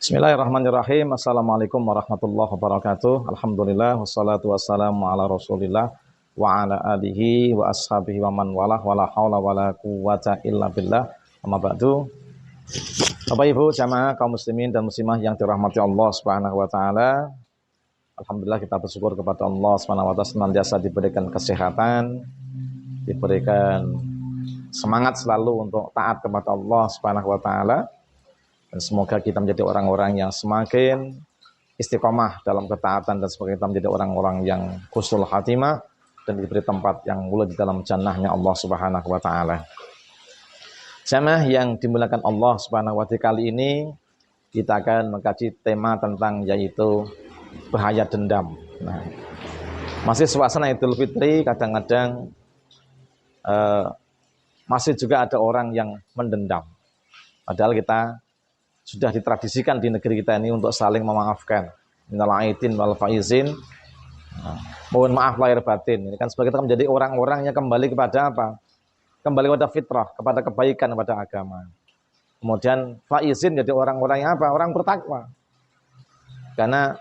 Bismillahirrahmanirrahim. Assalamualaikum warahmatullahi wabarakatuh. Alhamdulillah wassalatu wassalamu ala Rasulillah wa ala alihi wa ashabihi wa man walah wala haula wala quwata illa billah. Amma ba'du. Bapak Ibu jamaah kaum muslimin dan muslimah yang dirahmati Allah Subhanahu wa taala. Alhamdulillah kita bersyukur kepada Allah Subhanahu wa taala senantiasa diberikan kesehatan, diberikan semangat selalu untuk taat kepada Allah Subhanahu wa taala. Dan semoga kita menjadi orang-orang yang semakin istiqomah dalam ketaatan dan semoga kita menjadi orang-orang yang husnul khatimah dan diberi tempat yang mulia di dalam jannahnya Allah Subhanahu wa taala. Jamaah yang dimuliakan Allah Subhanahu wa taala, kali ini kita akan mengkaji tema tentang yaitu bahaya dendam. Nah, masih suasana Idul Fitri, kadang-kadang masih juga ada orang yang mendendam. Padahal kita sudah ditradisikan di negeri kita ini untuk saling memaafkan. Minal aidin wal faizin. Mohon maaf lahir batin. Ini kan sebagai kita menjadi orang-orang yang kembali kepada apa? Kembali kepada fitrah, kepada kebaikan, kepada agama. Kemudian faizin jadi orang-orang yang apa? Orang bertakwa. Karena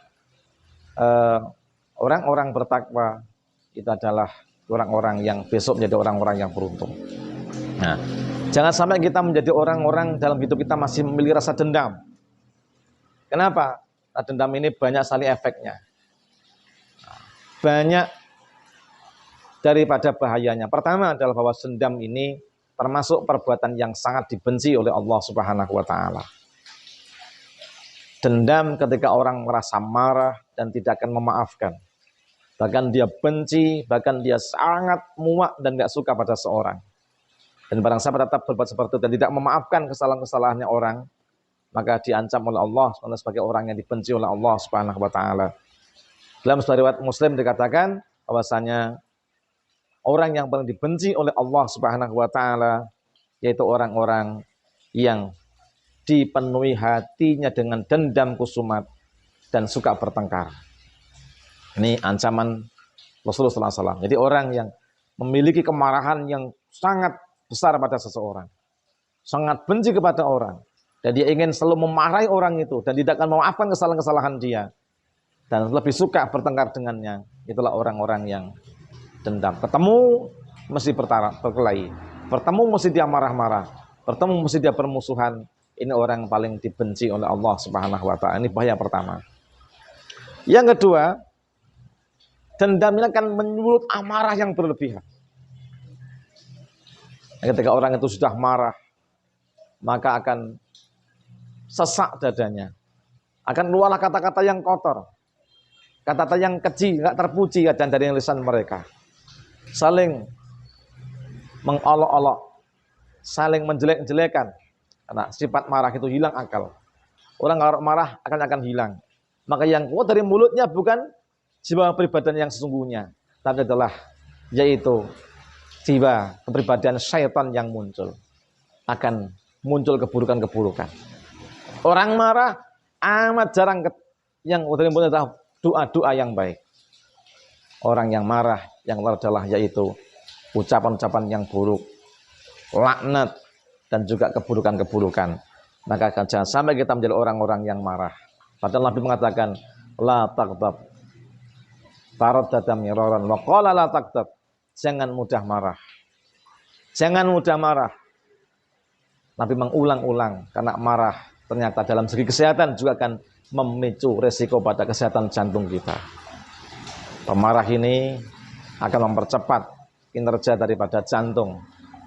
orang-orang bertakwa itu adalah orang-orang yang besok menjadi orang-orang yang beruntung. Nah, jangan sampai kita menjadi orang-orang dalam hidup kita masih memiliki rasa dendam. Kenapa? Nah, dendam ini banyak sekali efeknya. Banyak daripada bahayanya. Pertama adalah bahwa dendam ini termasuk perbuatan yang sangat dibenci oleh Allah Subhanahu wa taala. Dendam ketika orang merasa marah dan tidak akan memaafkan. Bahkan dia benci, bahkan dia sangat muak dan tidak suka pada seorang. Dan barang siapa tetap berbuat seperti itu dan tidak memaafkan kesalahan-kesalahannya orang, maka diancam oleh Allah sebagai orang yang dibenci oleh Allah Subhanahu wa taala. Dalam sebuah riwayat Muslim dikatakan bahwasanya orang yang paling dibenci oleh Allah Subhanahu wa taala yaitu orang-orang yang dipenuhi hatinya dengan dendam kusumat dan suka bertengkar. Ini ancaman Rasulullah SAW. Jadi orang yang memiliki kemarahan yang sangat besar pada seseorang, sangat benci kepada orang, dan dia ingin selalu memarahi orang itu dan tidak akan memaafkan kesalahan-kesalahan dia dan lebih suka bertengkar dengannya, itulah orang-orang yang dendam. Ketemu mesti berkelahi, bertemu mesti dia marah-marah, bertemu mesti dia bermusuhan. Ini orang yang paling dibenci oleh Allah Subhanahu wa taala. Ini bahaya pertama. Yang kedua, dendam ini akan menyulut amarah yang berlebihan. Ketika orang itu sudah marah, maka akan sesak dadanya. Akan keluarlah kata-kata yang kotor. Kata-kata yang keji, enggak terpuji dan dari lisan mereka. Saling mengolok-olok, saling menjelek-jelekan. Karena sifat marah itu hilang akal. Orang kalau marah akan hilang. Maka yang keluar dari mulutnya bukan jiwa pribadian yang sesungguhnya, tapi adalah yaitu jiwa kepribadian syaitan yang muncul. Akan muncul keburukan-keburukan. Orang marah amat jarang yang adalah doa-doa yang baik. Orang yang marah yang adalah yaitu ucapan-ucapan yang buruk, laknat dan juga keburukan-keburukan. Maka jangan sampai kita menjadi orang-orang yang marah. Padahal Nabi mengatakan la taghdab. Taradada miraran wa qala la taghdab. Jangan mudah marah. Jangan mudah marah. Nabi mengulang-ulang karena marah ternyata dalam segi kesehatan juga akan memicu resiko pada kesehatan jantung kita. Pemarah ini akan mempercepat kinerja daripada jantung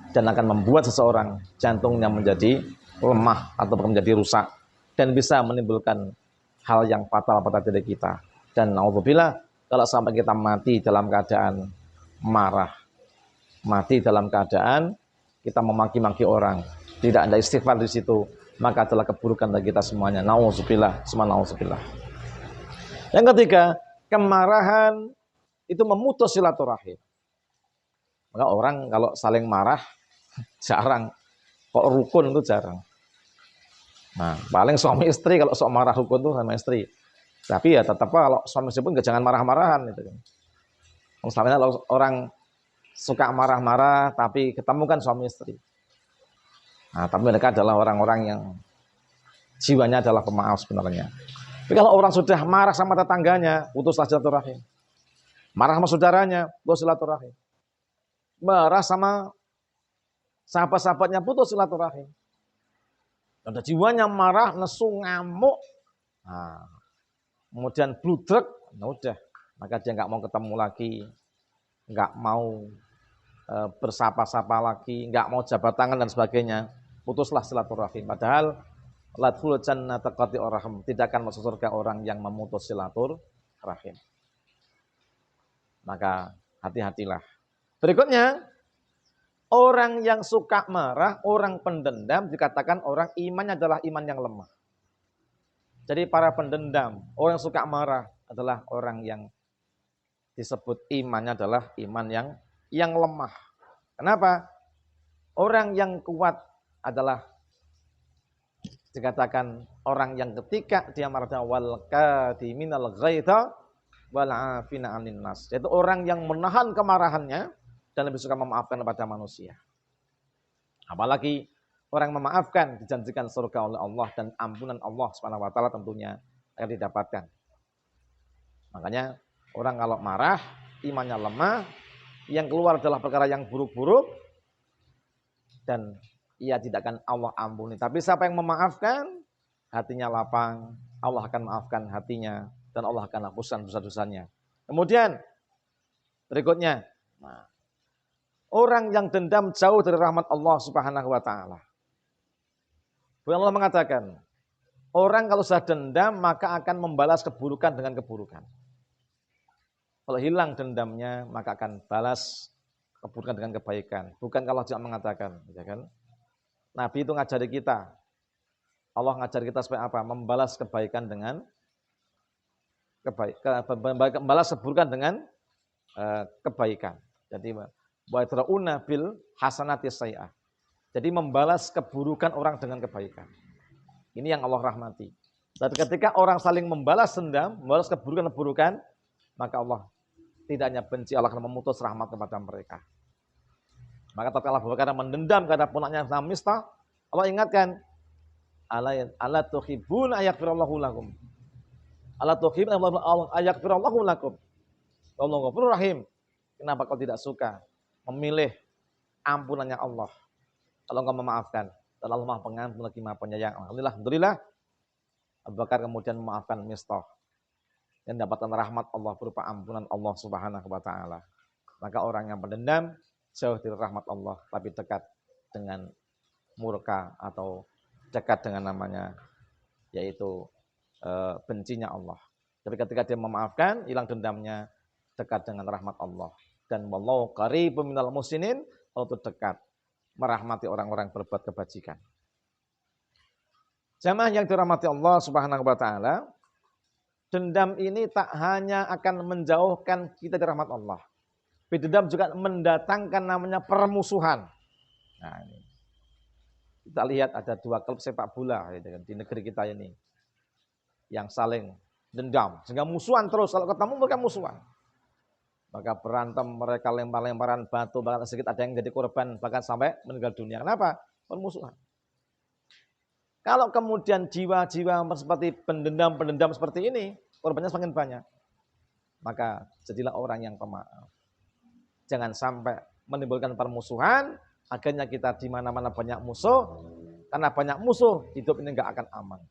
dan akan membuat seseorang jantungnya menjadi lemah atau menjadi rusak dan bisa menimbulkan hal yang fatal pada diri kita. Dan naudzubillah kalau sampai kita mati dalam keadaan marah, mati dalam keadaan kita memaki-maki orang, tidak ada istighfar di situ, maka adalah keburukan bagi kita semuanya. Nauzubillah, semua nauzubillah. Yang ketiga, kemarahan itu memutus silaturahim. Maka orang kalau saling marah jarang, kok rukun itu jarang. Nah, paling suami istri kalau sok marah rukun itu sama istri. Tapi ya tetap kalau suami istri pun jangan marah-marahan gitu kan. Misalnya kalau orang suka marah-marah tapi ketemu kan suami istri. Nah, tapi mereka adalah orang-orang yang Jiwanya adalah pemaaf sebenarnya. Tapi kalau orang sudah marah sama tetangganya, putuslah silaturahim. Marah sama saudaranya, putus silaturahim. Marah sama sahabat-sahabatnya, putus silaturahim. Ada jiwanya marah, nesu, ngamuk, nah, kemudian bludrek, nah udah, maka dia nggak mau ketemu lagi, nggak mau bersapa-sapa lagi, nggak mau jabat tangan dan sebagainya, putuslah silaturahim. Padahal ladkhul jannata qati'ur rahim, tidak akan masuk surga orang yang memutus silaturahim. Maka hati-hatilah. Berikutnya, orang yang suka marah, orang pendendam dikatakan orang imannya adalah iman yang lemah. Jadi para pendendam, orang yang suka marah adalah orang yang disebut imannya adalah iman yang lemah. Kenapa? Orang yang kuat adalah dikatakan orang yang ketika dia marah wal kadiminal ghaidha wal afina 'anil nas. Yaitu orang yang menahan kemarahannya dan lebih suka memaafkan kepada manusia. Apalagi orang memaafkan dijanjikan surga oleh Allah dan ampunan Allah Subhanahu wa taala tentunya akan didapatkan. Makanya orang kalau marah, imannya lemah, yang keluar adalah perkara yang buruk-buruk dan ia tidak akan Allah ampuni. Tapi siapa yang memaafkan, hatinya lapang, Allah akan maafkan hatinya dan Allah akan hapuskan dosa-dosanya. Kemudian berikutnya, orang yang dendam jauh dari rahmat Allah Subhanahu wa taala. Allah mengatakan, orang kalau sudah dendam maka akan membalas keburukan dengan keburukan. Kalau hilang dendamnya maka akan balas keburukan dengan kebaikan. Bukan kalau Allah mengatakan, ya kan? Nabi itu ngajari kita. Allah ngajari kita supaya apa? Membalas kebaikan dengan membalas keburukan dengan kebaikan. Jadi wa yadrauna bil hasanati sayyi'ah. Jadi membalas keburukan orang dengan kebaikan. Ini yang Allah rahmati. Dan ketika orang saling membalas dendam, membalas keburukan-keburukan, maka Allah tidak hanya benci, Allah akan memutus rahmat kepada mereka. Maka tatkala Abu Bakar mendendam kepada punaknya Mistah, Allah ingatkan, ala tuhibbuna ayaghfirallahu lakum. Ala tuhibbuna ayaghfirallahu lakum. Wallahu ghafurur rahim. Kenapa kau tidak suka memilih ampunannya Allah? Kalau engkau memaafkan, dan Allah Maha Pengampun lagi Maha Penyayang. Alhamdulillah, Abu Bakar kemudian memaafkan Mistah dan mendapatkan rahmat Allah berupa ampunan Allah Subhanahu wa taala. Maka orang yang pendendam jauh dari rahmat Allah tapi dekat dengan murka atau dekat dengan namanya yaitu bencinya Allah. Tapi ketika dia memaafkan, hilang dendamnya, dekat dengan rahmat Allah. Dan wallahu qaribun minal muhsinin, Allah itu dekat merahmati orang-orang berbuat kebajikan. Jamaah yang dirahmati Allah Subhanahu wa taala, dendam ini tak hanya akan menjauhkan kita dari rahmat Allah. Dendam juga mendatangkan namanya permusuhan. Nah, ini. Kita lihat ada dua klub sepak bola di negeri kita ini yang saling dendam, sehingga musuhan terus. Kalau ketemu mereka musuhan. Maka berantem, mereka lempar-lemparan batu, bahkan sedikit ada yang jadi korban, bahkan sampai meninggal dunia. Kenapa? Permusuhan. Kalau kemudian jiwa-jiwa seperti pendendam seperti ini, korbannya semakin banyak. Maka jadilah orang yang pemaaf. Jangan sampai menimbulkan permusuhan, akhirnya kita di mana-mana banyak musuh, karena banyak musuh, hidup ini enggak akan aman.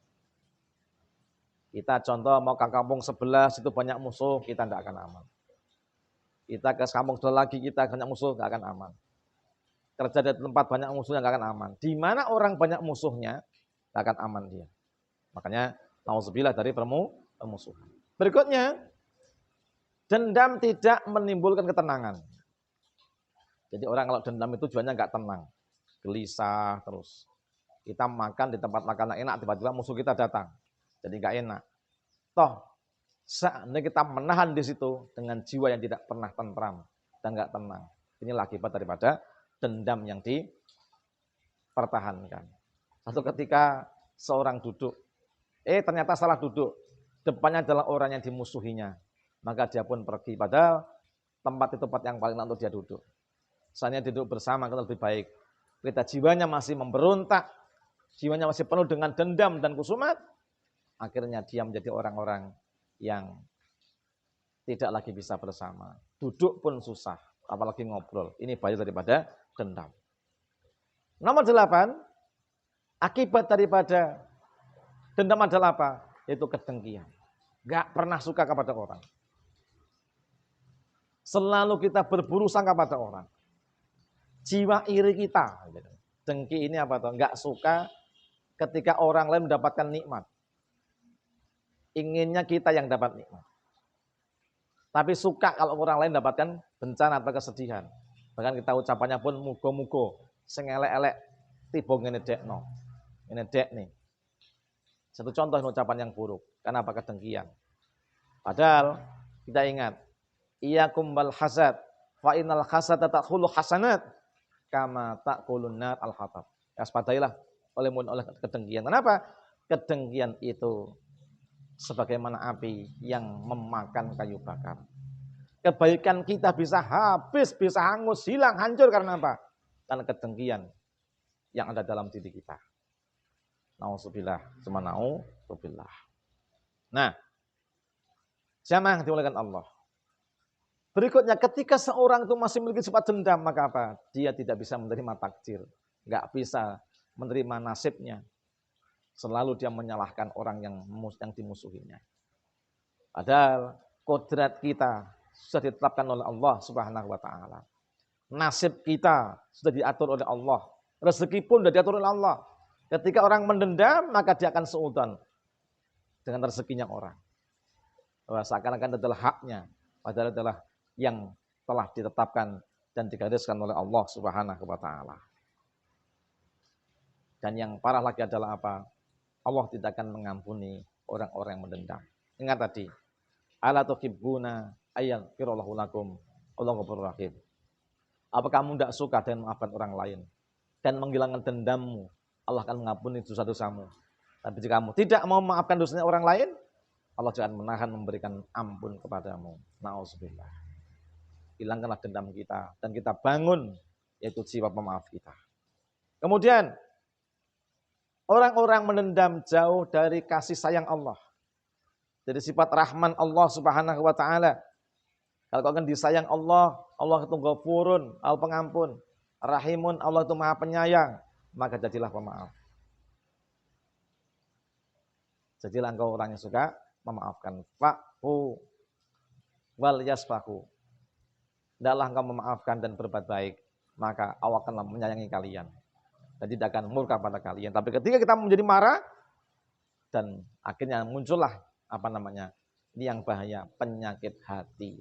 Kita contoh mau ke kampung sebelah, situ banyak musuh, kita enggak akan aman. Kita ke kampung sebelah lagi, kita banyak musuh, enggak akan aman. Kerja di tempat banyak musuhnya enggak akan aman. Di mana orang banyak musuhnya, enggak akan aman dia. Makanya, nauzubillah dari permusuhan. Berikutnya, dendam tidak menimbulkan ketenangan. Jadi orang kalau dendam itu tujuannya enggak tenang. Gelisah terus. Kita makan di tempat makan enak, tiba-tiba musuh kita datang. Jadi enggak enak. Toh, seandainya kita menahan di situ dengan jiwa yang tidak pernah tentram dan enggak tenang. Inilah akibat daripada dendam yang dipertahankan. Satu ketika seorang duduk, ternyata salah duduk. Depannya adalah orang yang dimusuhinya. Maka dia pun pergi. Padahal tempat itu tempat yang paling enak untuk dia duduk. Misalnya duduk bersama kan lebih baik. Kita jiwanya masih memberontak, jiwanya masih penuh dengan dendam dan kusumat, akhirnya dia menjadi orang-orang yang tidak lagi bisa bersama. Duduk pun susah, apalagi ngobrol. Ini bahaya daripada dendam. Nomor 8, akibat daripada dendam adalah apa? Yaitu kedengkian. Gak pernah suka kepada orang. Selalu kita berburu sangka pada orang. Jiwa iri kita. Dengki ini apa tuh? Gak suka ketika orang lain mendapatkan nikmat. Inginnya kita yang dapat nikmat. Tapi suka kalau orang lain mendapatkan bencana atau kesedihan. Bahkan kita ucapannya pun mugo-mugo. Sing elek-elek tiba ngene dekno. Ngene dek nih. Satu contoh ucapan yang buruk. Kenapa kedengkian? Padahal kita ingat, iyakum wal hasad, fa innal hasada ta'khulu hasanat kama ta'kulun nar al hatab. Waspadailah oleh kedengkian. Kenapa? Kedengkian itu sebagaimana api yang memakan kayu bakar. Kebaikan kita bisa habis, bisa hangus, hilang, hancur karena apa? Karena kedengkian yang ada dalam diri kita. Nauzubillah, cuma nauzubillah. Nah, jamaah yang dimuliakan Allah. Berikutnya, ketika seorang itu masih memiliki sifat dendam, maka apa? Dia tidak bisa menerima takdir, nggak bisa menerima nasibnya. Selalu dia menyalahkan orang yang dimusuhinya. Padahal kodrat kita sudah ditetapkan oleh Allah Subhanahu wa taala. Nasib kita sudah diatur oleh Allah. Rezeki pun sudah diatur oleh Allah. Ketika orang mendendam, maka dia akan seudon dengan rezekinya orang. Bahwa seakan-akan adalah haknya, padahal adalah yang telah ditetapkan dan digariskan oleh Allah Subhanahu wa taala. Dan yang parah lagi adalah apa? Allah tidak akan mengampuni orang-orang yang mendendam. Ingat tadi, ala tuhibbuna ayyaghfirallahu lakum, Allahu ghafurur rahim. Apa kamu tidak suka dengan memaafkan orang lain dan menghilangkan dendammu? Allah akan mengampuni dosa-dosamu. Tapi jika kamu tidak mau memaafkan dosanya orang lain, Allah jangan menahan memberikan ampun kepadamu. Nauzubillah. Hilangkanlah dendam kita dan kita bangun yaitu jiwa pemaaf kita. Kemudian orang-orang menendam jauh dari kasih sayang Allah. Dari sifat rahman Allah Subhanahu wa taala. Kalau kau akan disayang Allah, Allah itu Ghafurun, Allah pengampun. Rahimun, Allah itu Maha Penyayang, maka jadilah pemaaf. Jadilah engkau orang yang suka memaafkan. Fa'fu wal yasfahu. Tidaklah engkau memaafkan dan berbuat baik, maka Allah akan menyayangi kalian. Dan tidak akan murka pada kalian. Tapi ketika kita menjadi marah, dan akhirnya muncullah ini yang bahaya, penyakit hati.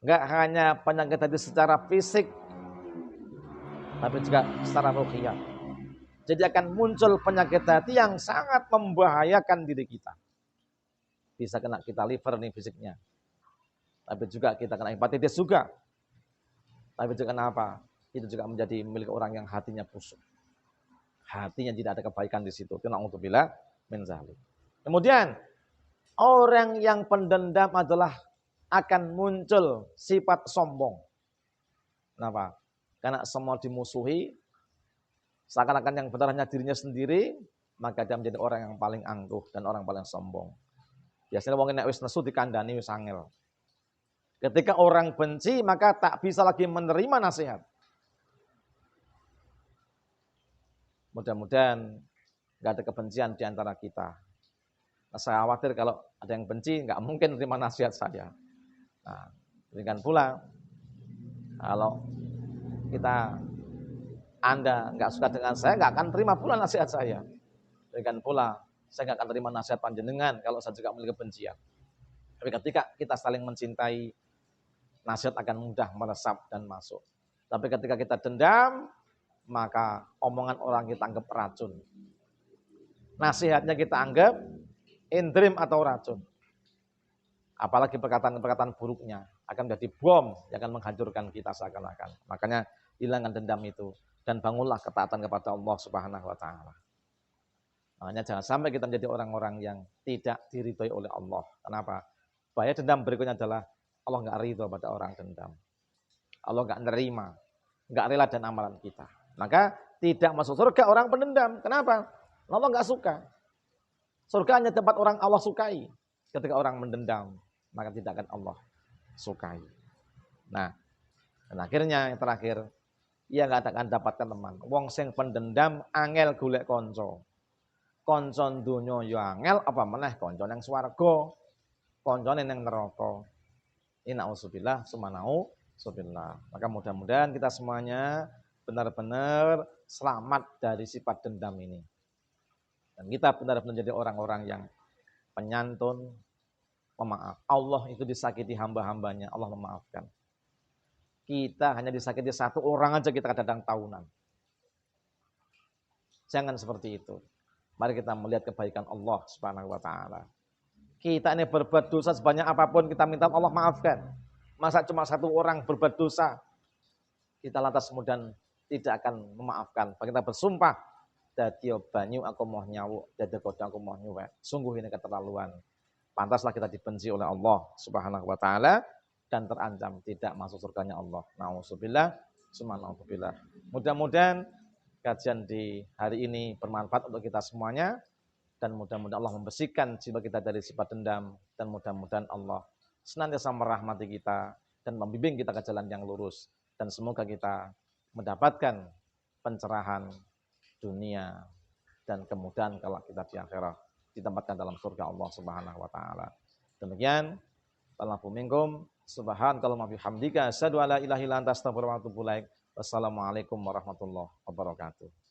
Enggak hanya penyakit hati secara fisik, tapi juga secara ruhiyah. Jadi akan muncul penyakit hati yang sangat membahayakan diri kita. Bisa kena kita liver nih fisiknya. Tapi juga kita kena hepatitis juga. Tapi juga kenapa? Itu juga menjadi milik orang yang hatinya busuk. Hatinya tidak ada kebaikan di situ. Na'udzubillah min dzalik. Kemudian orang yang pendendam adalah akan muncul sifat sombong. Kenapa? Karena semua dimusuhi, seakan-akan yang benar hanya dirinya sendiri, maka dia menjadi orang yang paling angkuh dan orang paling sombong. Biasanya wong nek wis nesu dikandani wis angel. Ketika orang benci, maka tak bisa lagi menerima nasihat. Mudah-mudahan nggak ada kebencian di antara kita. Nah, saya khawatir kalau ada yang benci, nggak mungkin menerima nasihat saya. Nah, demikian pula kalau Anda nggak suka dengan saya, nggak akan terima pula nasihat saya. Demikian pula saya nggak akan terima nasihat panjenengan kalau saya juga memiliki kebencian. Tapi ketika kita saling mencintai, nasihat akan mudah meresap dan masuk. Tapi ketika kita dendam, maka omongan orang kita anggap racun. Nasihatnya kita anggap indrim atau racun. Apalagi perkataan-perkataan buruknya akan menjadi bom yang akan menghancurkan kita seakan-akan. Makanya hilangkan dendam itu dan bangunlah ketaatan kepada Allah Subhanahu wa taala. Makanya jangan sampai kita menjadi orang-orang yang tidak diridhoi oleh Allah. Kenapa? Bahaya dendam berikutnya adalah Allah enggak ridho pada orang dendam. Allah enggak nerima, enggak rela dan amalan kita. Maka tidak masuk surga orang pendendam. Kenapa? Allah nggak suka. Surga hanya tempat orang Allah sukai. Ketika orang mendendam, maka tidak akan Allah sukai. Nah, dan akhirnya yang terakhir, ia nggak akan dapatkan teman. Wong sing pendendam angel golek konco. Konco donya ya angel, apa meneh konco nang swarga, koncone nang neraka. Inauzubillah sumanau subillah. Maka mudah-mudahan kita semuanya benar-benar selamat dari sifat dendam ini. Dan kita benar-benar jadi orang-orang yang penyantun, pemaaf. Allah itu disakiti hamba-hambanya, Allah memaafkan. Kita hanya disakiti satu orang aja kita kadang tahunan. Jangan seperti itu. Mari kita melihat kebaikan Allah Subhanahu wa taala. Kita ini berbuat dosa sebanyak apapun kita minta Allah maafkan. Masa cuma satu orang berbuat dosa kita lantas kemudian tidak akan memaafkan. Kita bersumpah dadi banyu aku mau nyawu, dadi kodang aku mau nyuwek. Sungguh ini keterlaluan. Pantaslah kita dibenci oleh Allah Subhanahu wa taala dan terancam tidak masuk surganya Allah. Nauzubillah, summa nauzubillah. Mudah-mudahan kajian di hari ini bermanfaat untuk kita semuanya dan mudah-mudahan Allah membersihkan jiwa kita dari sifat dendam dan mudah-mudahan Allah senantiasa merahmati kita dan membimbing kita ke jalan yang lurus dan semoga kita mendapatkan pencerahan dunia dan kemudahan kalau kita di akhirat ditempatkan dalam surga Allah Subhanahu wa taala. Demikian, Allahu minkum, subhanakallahumma bihamdika asyhadu an la ilaha illa anta astaghfiruka wa atubu ilaik. Wassalamualaikum warahmatullahi wabarakatuh.